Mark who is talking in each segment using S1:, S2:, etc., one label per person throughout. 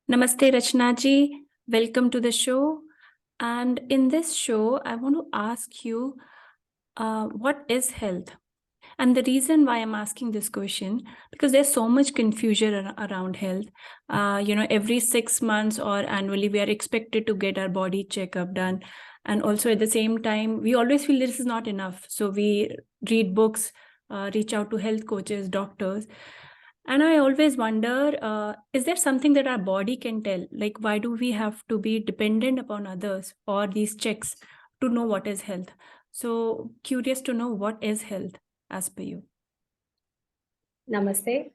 S1: Namaste, Rachna ji. Welcome to the show. And in this show, I want to ask you, what is health? And the reason why I'm asking this question, because there's so much confusion around health. Every 6 months or annually, we are expected to get our body checkup done. And also at the same time, we always feel this is not enough. So we read books, reach out to health coaches, doctors. And I always wonder, is there something that our body can tell? Like, why do we have to be dependent upon others or these checks to know what is health? So curious to know what is health as per you.
S2: Namaste.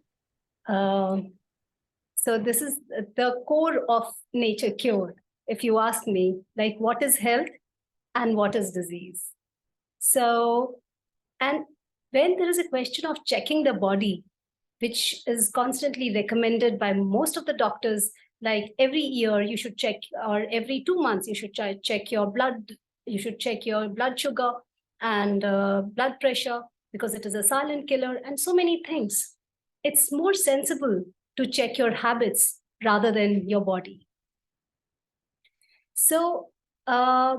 S2: So this is the core of nature cure. If you ask me, like what is health and what is disease? So, and when there is a question of checking the body, which is constantly recommended by most of the doctors, like every year you should check, or every 2 months you should check your blood, you should check your blood sugar and blood pressure, because it is a silent killer and so many things. It's more sensible to check your habits rather than your body. So,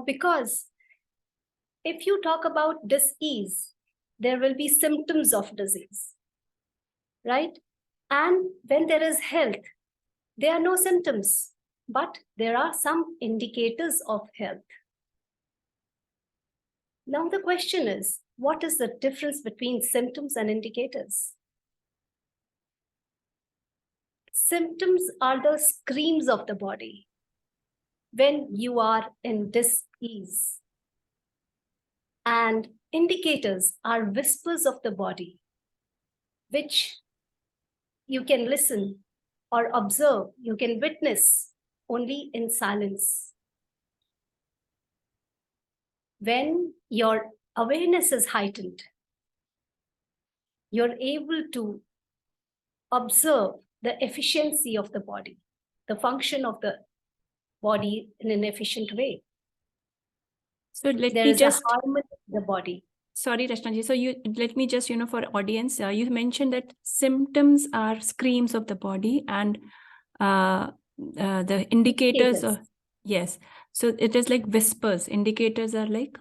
S2: because if you talk about disease, there will be symptoms of disease, right? And when there is health, there are no symptoms, but there are some indicators of health. Now the question is, what is the difference between symptoms and indicators? Symptoms are the screams of the body when you are in dis-ease. And indicators are whispers of the body, which you can listen or observe, you can witness only in silence. When your awareness is heightened, you're able to observe the efficiency of the body, the function of the body in an efficient way.
S1: So let
S2: there
S1: me
S2: is
S1: just
S2: a harmony in the body.
S1: Sorry, Rachna. So you let me just, for audience, you mentioned that symptoms are screams of the body and the indicators are, yes. So it is like whispers. Indicators are like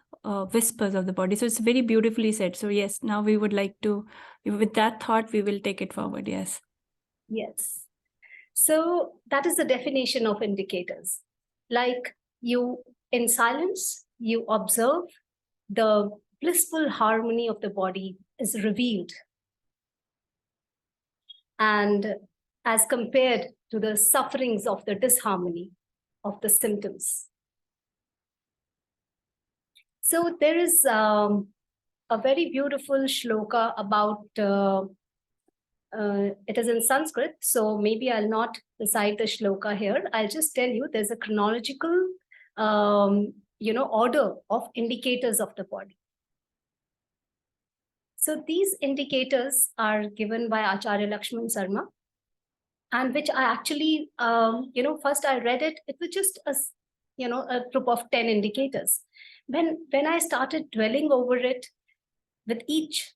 S1: whispers of the body. So it's very beautifully said. So yes, now we would like to, with that thought, we will take it forward. Yes.
S2: Yes. So that is the definition of indicators. Like you, in silence, you observe the blissful harmony of the body is revealed. And as compared to the sufferings of the disharmony of the symptoms. So there is a very beautiful shloka about, it is in Sanskrit, so maybe I'll not recite the shloka here. I'll just tell you there's a chronological, order of indicators of the body. So these indicators are given by Acharya Lakshmana Sarma, and which I actually, first I read it, it was just a group of 10 indicators. When I started dwelling over it, with each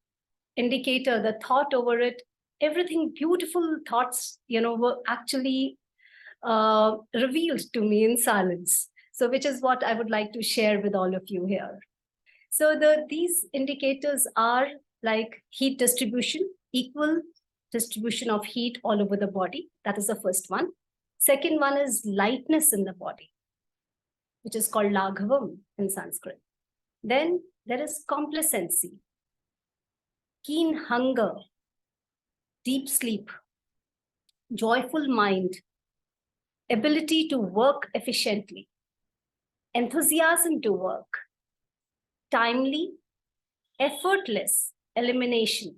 S2: indicator, the thought over it, everything, beautiful thoughts, were actually revealed to me in silence. So which is what I would like to share with all of you here. So these indicators are like heat distribution, equal distribution of heat all over the body. That is the first one. Second one is lightness in the body, which is called laghavam in Sanskrit. Then there is complacency, keen hunger, deep sleep, joyful mind, ability to work efficiently, enthusiasm to work, timely, effortless elimination,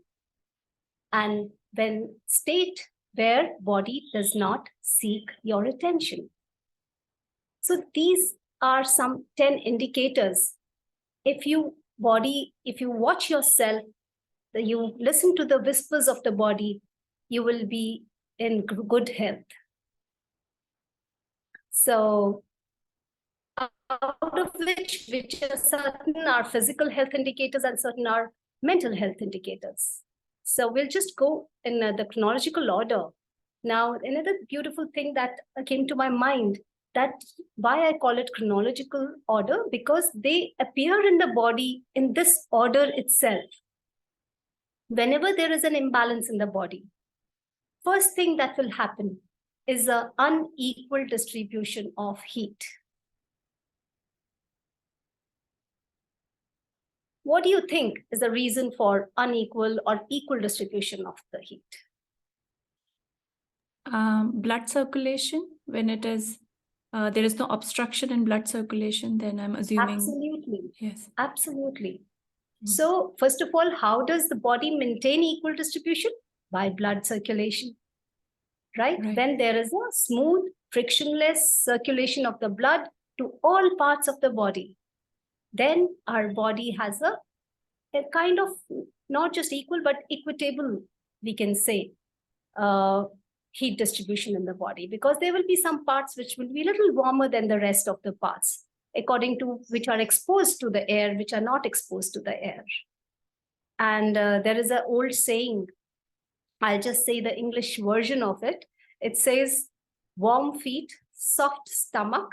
S2: and when state where body does not seek your attention. So these are some 10 indicators. If you watch yourself, you listen to the whispers of the body, you will be in good health. So out of which are certain are physical health indicators and certain are mental health indicators. So we'll just go in the chronological order. Now, another beautiful thing that came to my mind, that why I call it chronological order, because they appear in the body in this order itself. Whenever there is an imbalance in the body, first thing that will happen is an unequal distribution of heat. What do you think is the reason for unequal or equal distribution of the heat?
S1: Blood circulation, when it is, there is no obstruction in blood circulation, then I'm assuming.
S2: Absolutely.
S1: Yes.
S2: Absolutely. So first of all, how does the body maintain equal distribution? By blood circulation, right? When there is a smooth, frictionless circulation of the blood to all parts of the body, then our body has a kind of not just equal, but equitable, we can say, heat distribution in the body, because there will be some parts which will be a little warmer than the rest of the parts, according to which are exposed to the air, which are not exposed to the air. And there is an old saying, I'll just say the English version of it. It says, warm feet, soft stomach,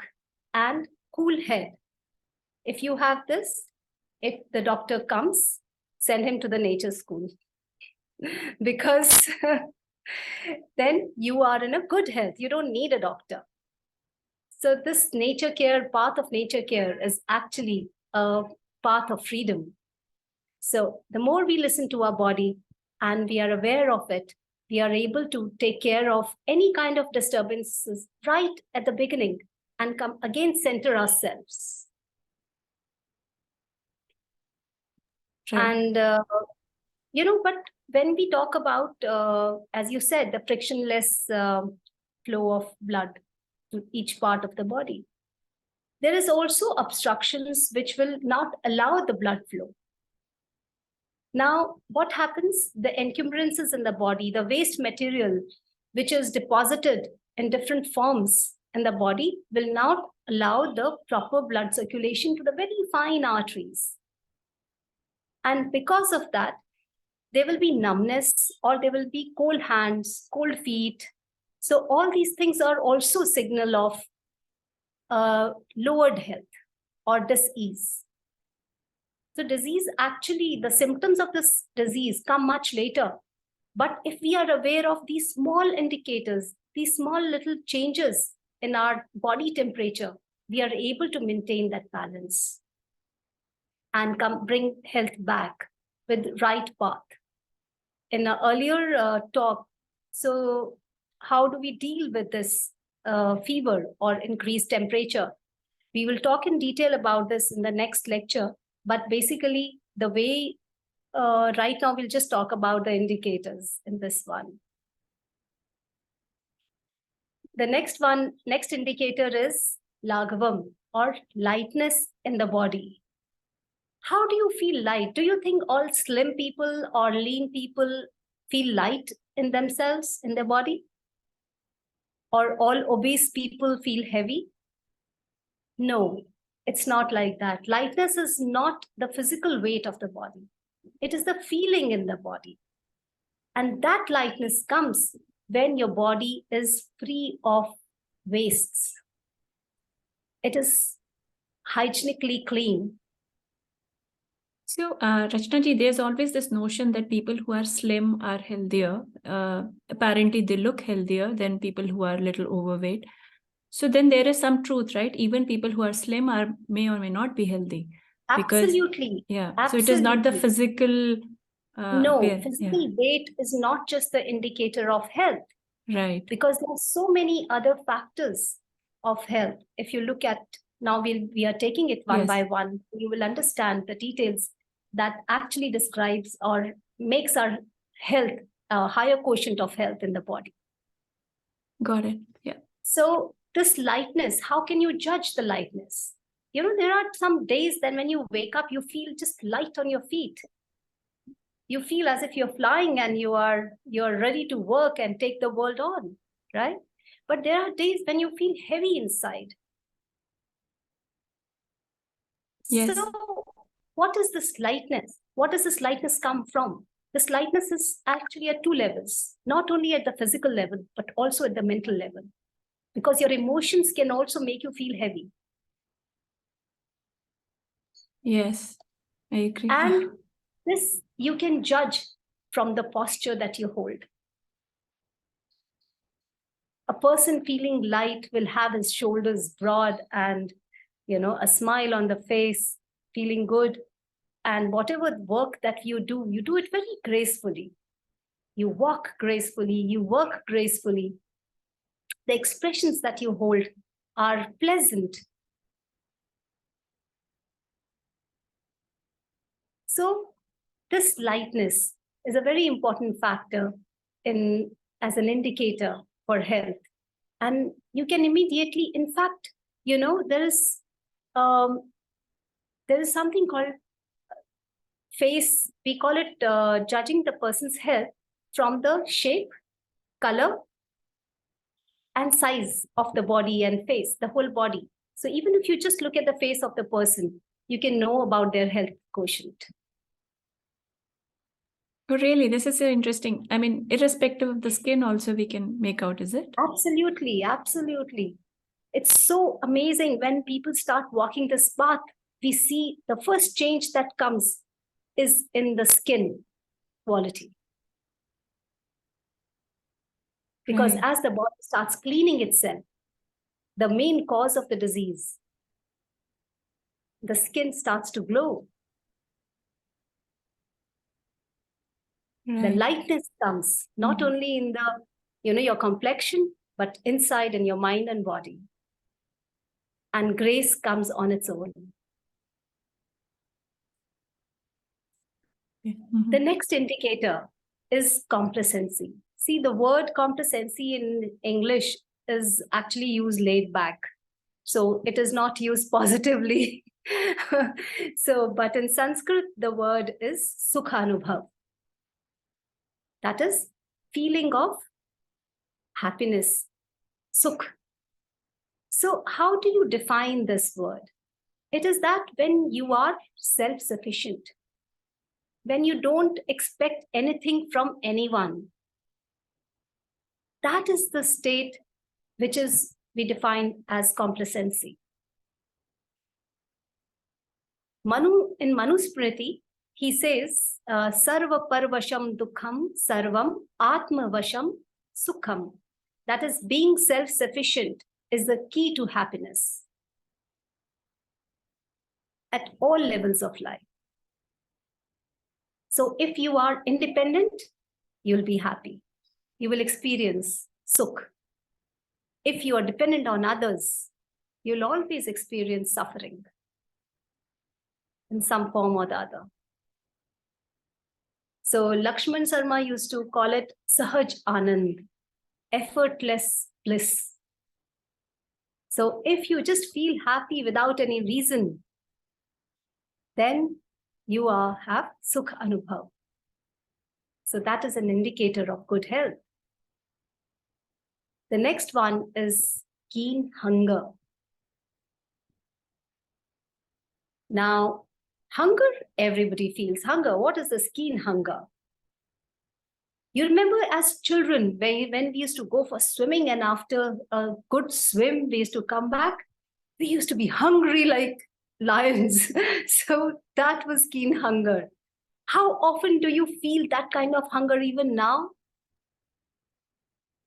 S2: and cool head. If you have this, if the doctor comes, send him to the nature school. Because then you are in a good health. You don't need a doctor. So this nature care, path of nature care, is actually a path of freedom. So the more we listen to our body and we are aware of it, we are able to take care of any kind of disturbances right at the beginning and come again center ourselves. Right. And, but when we talk about, as you said, the frictionless flow of blood to each part of the body, there is also obstructions which will not allow the blood flow. Now, what happens? The encumbrances in the body, the waste material, which is deposited in different forms in the body, will not allow the proper blood circulation to the very fine arteries. And because of that, there will be numbness, or there will be cold hands, cold feet. So all these things are also signal of lowered health or dis-ease. So disease, actually, the symptoms of this disease come much later. But if we are aware of these small indicators, these small little changes in our body temperature, we are able to maintain that balance and bring health back with right path. In an earlier talk, so how do we deal with this fever or increased temperature? We will talk in detail about this in the next lecture. But basically, the way right now, we'll just talk about the indicators in this one. The next indicator is laghavam, or lightness in the body. How do you feel light? Do you think all slim people or lean people feel light in themselves, in their body? Or all obese people feel heavy? No. It's not like that. Lightness is not the physical weight of the body. It is the feeling in the body. And that lightness comes when your body is free of wastes. It is hygienically clean.
S1: So, Rachna ji, there's always this notion that people who are slim are healthier. Apparently, they look healthier than people who are a little overweight. So then there is some truth, right? Even people who are slim may or may not be healthy.
S2: Absolutely.
S1: Yeah.
S2: Absolutely.
S1: So it is not the physical.
S2: Physical weight is not just the indicator of health.
S1: Right.
S2: Because there are so many other factors of health. If you look at, now we are taking it one by one, you will understand the details that actually describes or makes our health a higher quotient of health in the body.
S1: Got it. Yeah.
S2: So this lightness, how can you judge the lightness? There are some days then when you wake up, you feel just light on your feet. You feel as if you're flying and you're ready to work and take the world on, right? But there are days when you feel heavy inside.
S1: Yes.
S2: So what is this lightness? What does this lightness come from? This lightness is actually at two levels, not only at the physical level, but also at the mental level, because your emotions can also make you feel heavy.
S1: Yes, I agree.
S2: And this you can judge from the posture that you hold. A person feeling light will have his shoulders broad and, a smile on the face, feeling good. And whatever work that you do it very gracefully. You walk gracefully, you work gracefully. The expressions that you hold are pleasant. So this lightness is a very important factor as an indicator for health. And you can immediately, in fact, there is something called face. We call it judging the person's health from the shape, color, and size of the body and face, the whole body. So even if you just look at the face of the person, you can know about their health quotient.
S1: Oh, really? This is so interesting. I mean, irrespective of the skin also we can make out, is it?
S2: Absolutely, absolutely. It's so amazing when people start walking this path. We see the first change that comes is in the skin quality. Because
S1: Right.
S2: as the body starts cleaning itself, the main cause of the disease, the skin starts to glow.
S1: Right.
S2: The lightness comes not only in your complexion, but inside in your mind and body. And grace comes on its own. The next indicator is complacency. See, the word complacency in English is actually used laid back. So it is not used positively. But in Sanskrit, the word is sukhanubhav. That is feeling of happiness, sukh. So how do you define this word? It is that when you are self-sufficient, when you don't expect anything from anyone, that is the state which is we define as complacency. In Manusmriti, he says, Sarva Parvasham Dukham Sarvam Atma Vasham Sukham. That is, being self-sufficient is the key to happiness at all levels of life. So if you are independent, you'll be happy. You will experience sukh. If you are dependent on others, you'll always experience suffering in some form or the other. So Lakshmana Sarma used to call it Sahaj Anand, effortless bliss. So if you just feel happy without any reason, then you have Sukh Anubhav. So that is an indicator of good health. The next one is keen hunger. Now, hunger, everybody feels hunger. What is this keen hunger? You remember as children, when we used to go for swimming and after a good swim, we used to come back, we used to be hungry like lions. So that was keen hunger. How often do you feel that kind of hunger even now?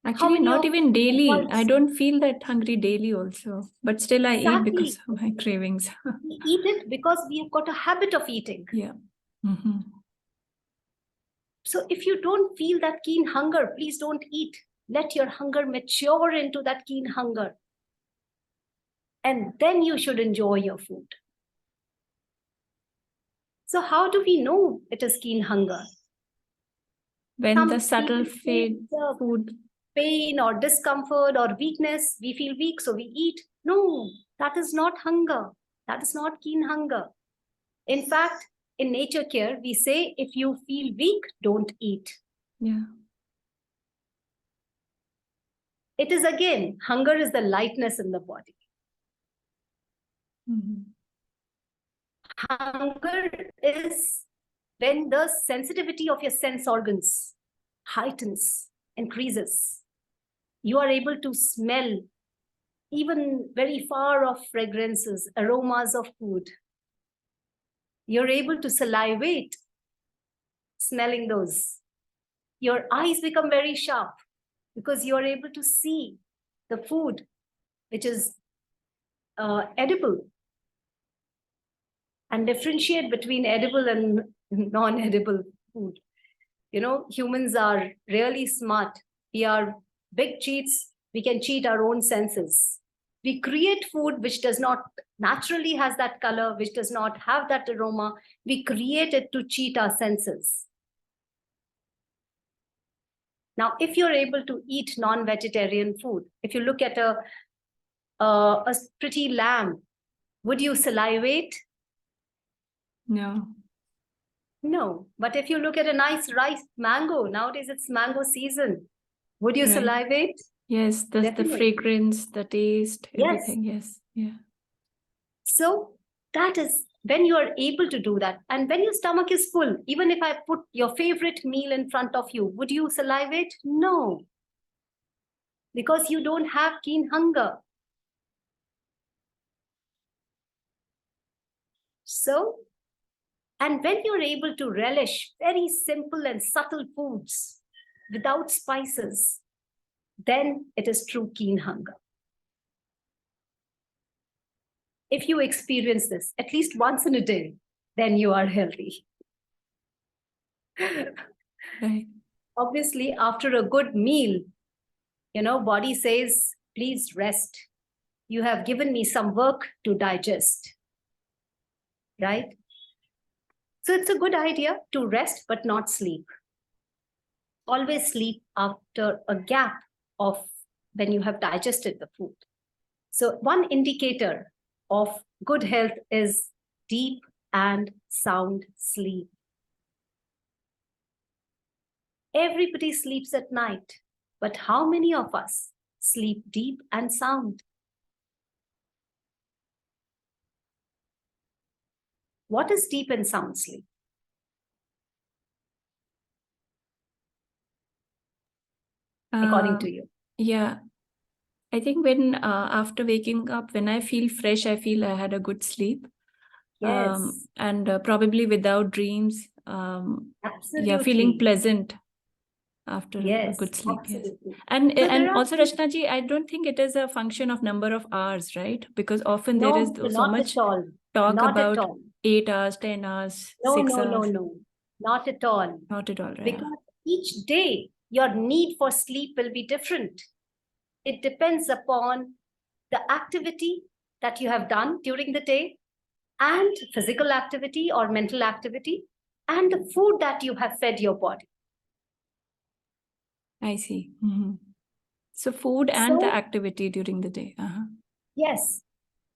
S1: Actually, not even daily. I don't feel that hungry daily also, but still I eat because of my cravings.
S2: We eat it because we have got a habit of eating.
S1: Yeah.
S2: So if you don't feel that keen hunger, please don't eat. Let your hunger mature into that keen hunger. And then you should enjoy your food. So how do we know it is keen hunger?
S1: When the subtle food,
S2: pain or discomfort or weakness, we feel weak, so we eat. No, that is not hunger. That is not keen hunger. In fact, in nature care, we say if you feel weak, don't eat.
S1: Yeah.
S2: It is again, hunger is the lightness in the body. Hunger is when the sensitivity of your sense organs heightens, increases, you are able to smell even very far off fragrances, aromas of food. You're able to salivate, smelling those. Your eyes become very sharp because you're able to see the food which is edible and differentiate between edible and non-edible food. You know, humans are really smart. We are big cheats. We can cheat our own senses. We create food which does not naturally has that color, which does not have that aroma. We create it to cheat our senses. Now, if you're able to eat non-vegetarian food, if you look at a pretty lamb, would you salivate?
S1: No.
S2: No. But if you look at a nice rice mango, nowadays it's mango season, would you salivate?
S1: Yes, the fragrance, the taste, everything. Yes. Yeah.
S2: So that is when you are able to do that. And when your stomach is full, even if I put your favorite meal in front of you, would you salivate? No. Because you don't have keen hunger. So, and when you're able to relish very simple and subtle foods without spices, then it is true keen hunger. If you experience this at least once in a day, then you are healthy.
S1: Right.
S2: Obviously, after a good meal, you know, body says, please rest. You have given me some work to digest, right? So it's a good idea to rest, but not sleep. Always sleep after a gap of when you have digested the food. So one indicator of good health is deep and sound sleep. Everybody sleeps at night, but how many of us sleep deep and sound? What is deep and sound sleep? According to you?
S1: Yeah. I think when after waking up, when I feel fresh, I feel I had a good sleep.
S2: Yes.
S1: And probably without dreams.
S2: Absolutely.
S1: Yeah, feeling pleasant after a
S2: Yes,
S1: good sleep.
S2: absolutely.
S1: Yes. And
S2: So
S1: and also, Rachna ji, I don't think it is a function of number of hours, right? Because often there is so much talk about 8 hours, 10 hours, 6 hours.
S2: No. Not at all.
S1: Not at all, right?
S2: Because each day, your need for sleep will be different. It depends upon the activity that you have done during the day and physical activity or mental activity and the food that you have fed your body.
S1: I see. Mm-hmm. So food and the activity during the day.
S2: Yes,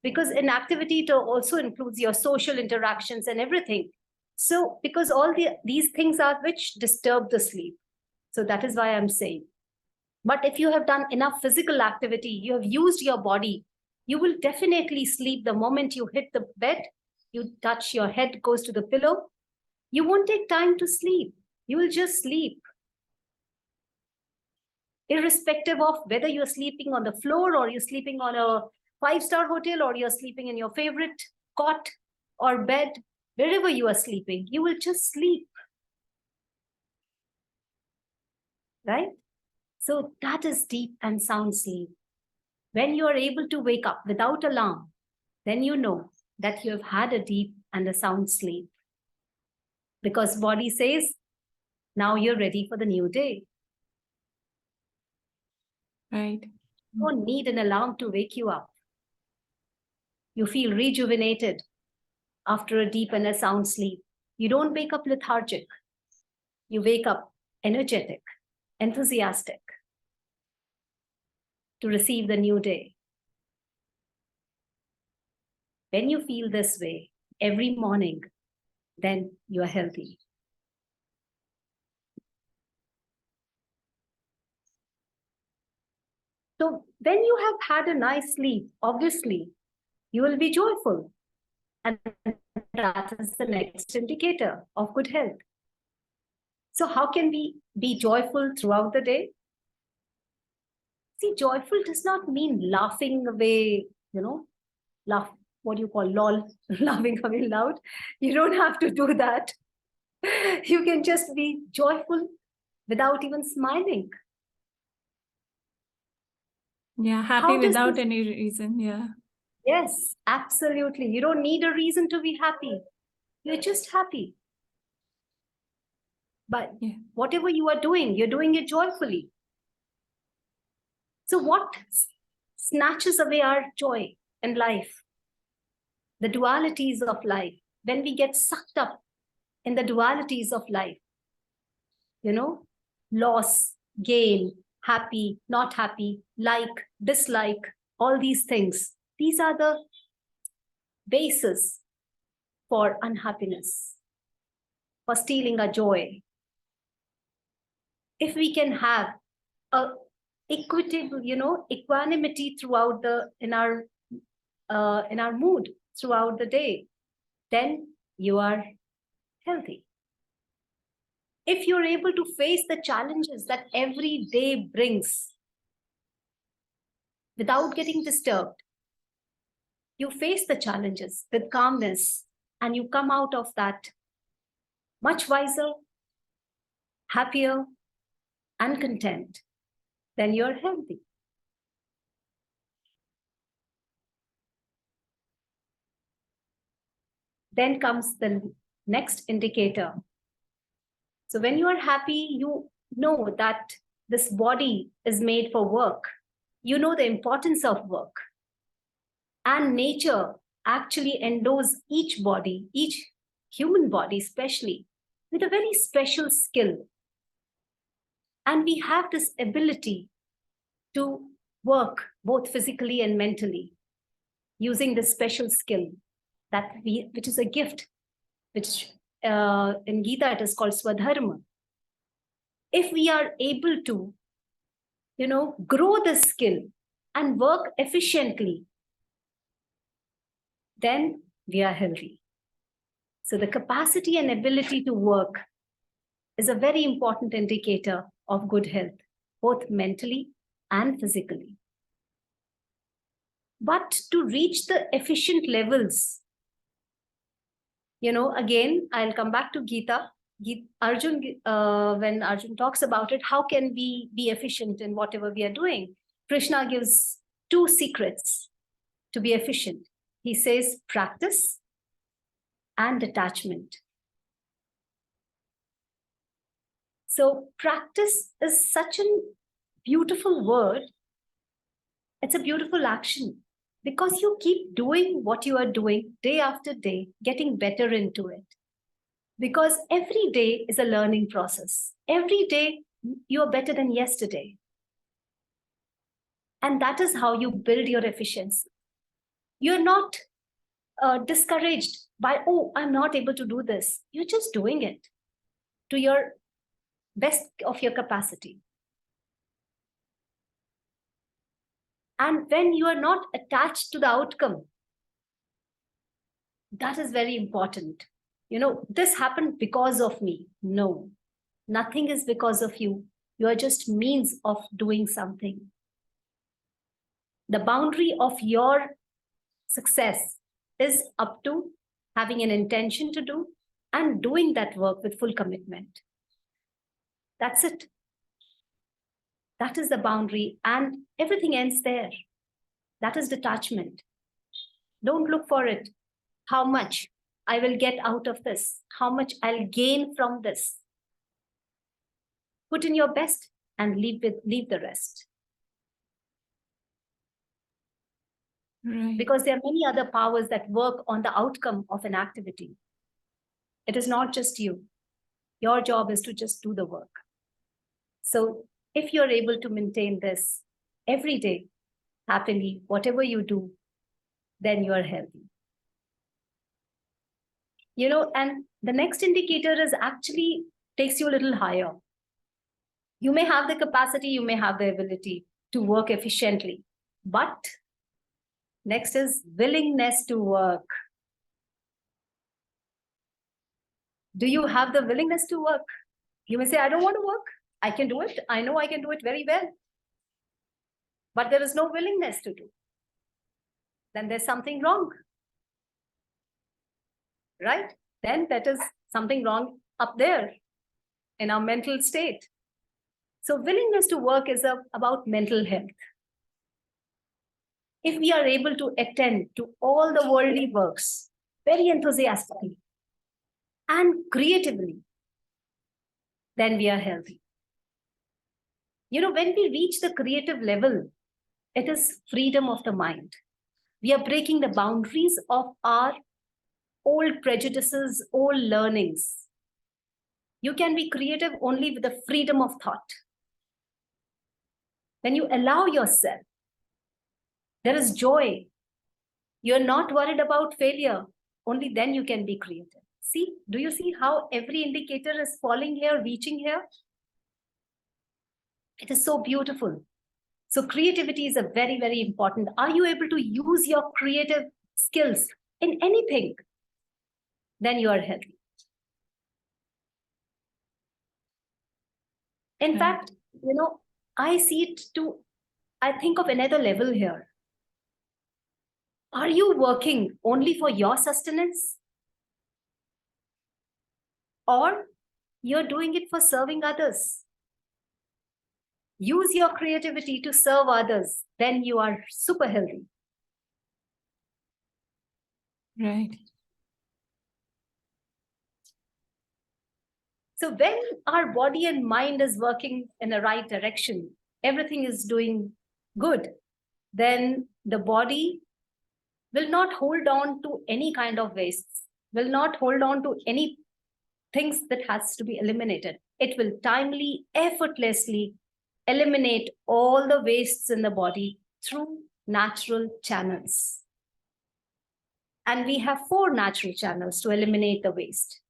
S2: because in activity it also includes your social interactions and everything. So because all these things are which disturb the sleep. So that is why I'm saying. But if you have done enough physical activity, you have used your body, you will definitely sleep the moment you hit the bed, you touch your head, goes to the pillow. You won't take time to sleep. You will just sleep. Irrespective of whether you're sleeping on the floor or you're sleeping on a 5-star hotel or you're sleeping in your favorite cot or bed, wherever you are sleeping, you will just sleep. Right? So that is deep and sound sleep. When you are able to wake up without alarm, then you know that you have had a deep and a sound sleep. Because body says, now you're ready for the new day.
S1: Right.
S2: You don't need an alarm to wake you up. You feel rejuvenated after a deep and a sound sleep. You don't wake up lethargic. You wake up energetic, enthusiastic to receive the new day. When you feel this way every morning, then you are healthy. So when you have had a nice sleep, obviously, you will be joyful. And that is the next indicator of good health. So how can we be joyful throughout the day? See, joyful does not mean laughing away, laugh, what do you call lol, laughing away loud. You don't have to do that. You can just be joyful without even smiling.
S1: Yeah, happy without any reason. Yeah.
S2: Yes, absolutely. You don't need a reason to be happy. You're just happy. But whatever you are doing, you're doing it joyfully. So what snatches away our joy in life? The dualities of life. When we get sucked up in the dualities of life, loss, gain, happy, not happy, like, dislike, all these things. These are the basis for unhappiness, for stealing our joy. If we can have a equitable, equanimity throughout in our mood throughout the day, then you are healthy. If you're able to face the challenges that every day brings without getting disturbed, you face the challenges with calmness and you come out of that much wiser, happier, and content, then you're healthy. Then comes the next indicator. So when you are happy, you know that this body is made for work. You know the importance of work. And nature actually endows each body, each human body especially, with a very special skill. And we have this ability to work both physically and mentally using this special skill which is a gift, which in Gita it is called Swadharma. If we are able to, grow the skill and work efficiently, then we are healthy. So the capacity and ability to work is a very important indicator of good health, both mentally and physically. But to reach the efficient levels, again, I'll come back to Gita. Arjun, when Arjun talks about it, how can we be efficient in whatever we are doing? Krishna gives 2 secrets to be efficient. He says practice and detachment. So practice is such a beautiful word. It's a beautiful action because you keep doing what you are doing day after day, getting better into it. Because every day is a learning process. Every day you are better than yesterday. And that is how you build your efficiency. You're not discouraged by, oh, I'm not able to do this. You're just doing it to your best of your capacity. And when you are not attached to the outcome, that is very important. This happened because of me. No, nothing is because of you. You are just means of doing something. The boundary of your success is up to having an intention to do and doing that work with full commitment. That's it. That is the boundary, and everything ends there. That is detachment. Don't look for it. How much I will get out of this? How much I'll gain from this? Put in your best and leave the rest.
S1: Right.
S2: Because there are many other powers that work on the outcome of an activity. It is not just you. Your job is to just do the work. So if you're able to maintain this every day, happily, whatever you do, then you are healthy. And the next indicator is actually takes you a little higher. You may have the capacity, you may have the ability to work efficiently, but next is willingness to work. Do you have the willingness to work? You may say, I don't want to work. I can do it. I know I can do it very well. But there is no willingness to do. Then there's something wrong. Right? Then that is something wrong up there in our mental state. So willingness to work is about mental health. If we are able to attend to all the worldly works very enthusiastically and creatively, then we are healthy. You know, when we reach the creative level, it is freedom of the mind. We are breaking the boundaries of our old prejudices, old learnings. You can be creative only with the freedom of thought. When you allow yourself, there is joy. You're not worried about failure. Only then you can be creative. See, do you see how every indicator is falling here, reaching here? It is so beautiful. So creativity is a very, very important. Are you able to use your creative skills in anything? Then you are healthy. In fact, you know, I see it too. I think of another level here. Are you working only for your sustenance? Or you're doing it for serving others? Use your creativity to serve others, then you are super healthy.
S1: Right.
S2: So when our body and mind is working in the right direction, everything is doing good, then the body will not hold on to any kind of wastes, will not hold on to any things that has to be eliminated. It will timely, effortlessly eliminate all the wastes in the body through natural channels. And we have 4 natural channels to eliminate the waste.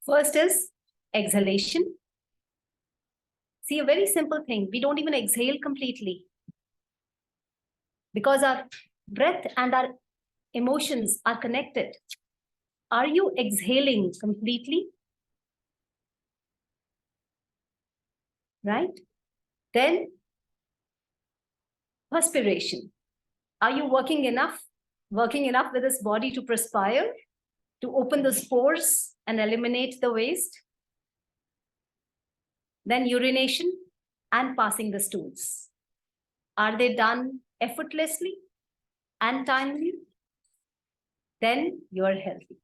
S2: First is exhalation. See, a very simple thing. We don't even exhale completely because our breath and our emotions are connected. Are you exhaling completely? Right? Then perspiration. Are you working enough with this body to perspire, to open the pores and eliminate the waste? Then urination and passing the stools. Are they done effortlessly and timely? Then you are healthy.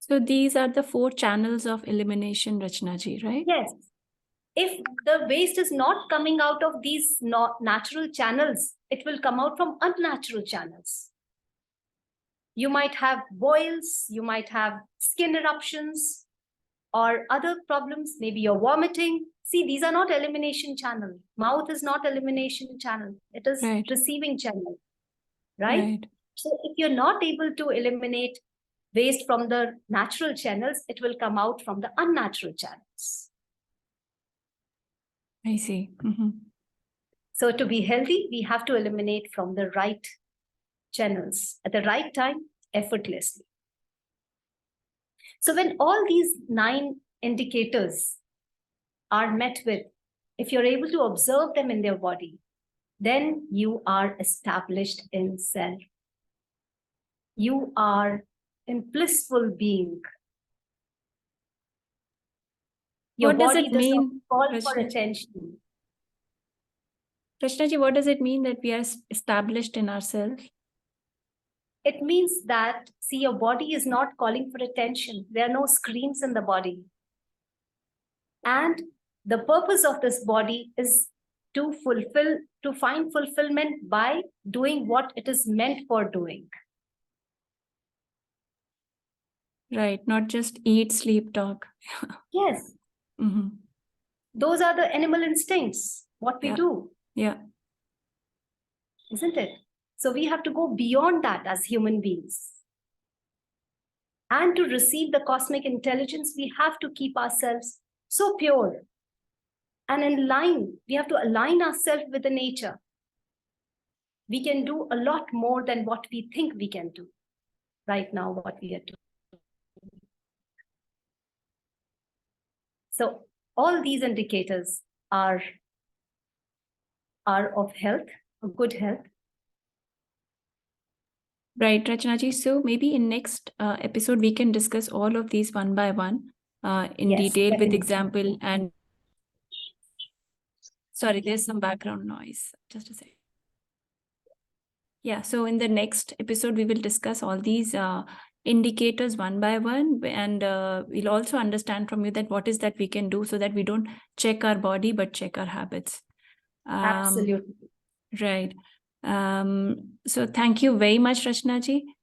S1: So these are the 4 channels of elimination, Rachna ji, right?
S2: Yes. If the waste is not coming out of these natural channels, it will come out from unnatural channels. You might have boils, you might have skin eruptions or other problems. Maybe you're vomiting. See, these are not elimination channel. Mouth is not elimination channel. It is receiving channel, right? So if you're not able to eliminate waste from the natural channels, it will come out from the unnatural channels.
S1: I see.
S2: So to be healthy, we have to eliminate from the right channels at the right time, effortlessly. So when all these 9 indicators are met with, if you're able to observe them in their body, then you are established in self. You are in blissful being. Your
S1: what does
S2: body
S1: it mean?
S2: Call for attention.
S1: Rachna ji, what does it mean that we are established in ourselves?
S2: It means that, see, your body is not calling for attention. There are no screens in the body. And the purpose of this body is to find fulfillment by doing what it is meant for doing.
S1: Right, not just eat, sleep, talk.
S2: Yes. Those are the animal instincts, what we do.
S1: Yeah.
S2: Isn't it? So we have to go beyond that as human beings. And to receive the cosmic intelligence, we have to keep ourselves so pure and in line. We have to align ourselves with the nature. We can do a lot more than what we think we can do right now, what we are doing. So all these indicators are of health, good health.
S1: Right, Rachna ji. So maybe in next episode, we can discuss all of these one by one in
S2: Yes,
S1: detail with
S2: definitely.
S1: example. And sorry, there's some background noise. Just a second. Yeah, so in the next episode, we will discuss all these indicators one by one, and we'll also understand from you that what is that we can do so that we don't check our body but check our habits.
S2: Absolutely.
S1: Right. So thank you very much, Rachna ji,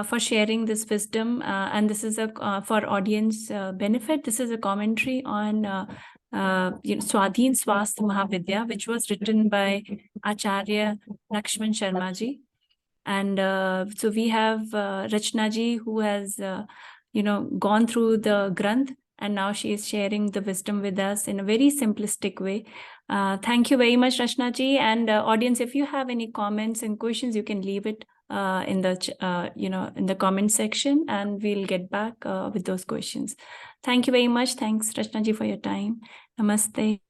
S1: for sharing this wisdom. And this is for audience benefit. This is a commentary on Swadheen Swasthya Mahavidhya, which was written by Acharya Lakshmana Sarma ji. And so we have Rachna ji, who has gone through the Granth, and now she is sharing the wisdom with us in a very simplistic way. Thank you very much, Rachna ji. And audience, if you have any comments and questions, you can leave it in the comment section, and we'll get back with those questions. Thank you very much. Thanks, Rachna ji, for your time. Namaste.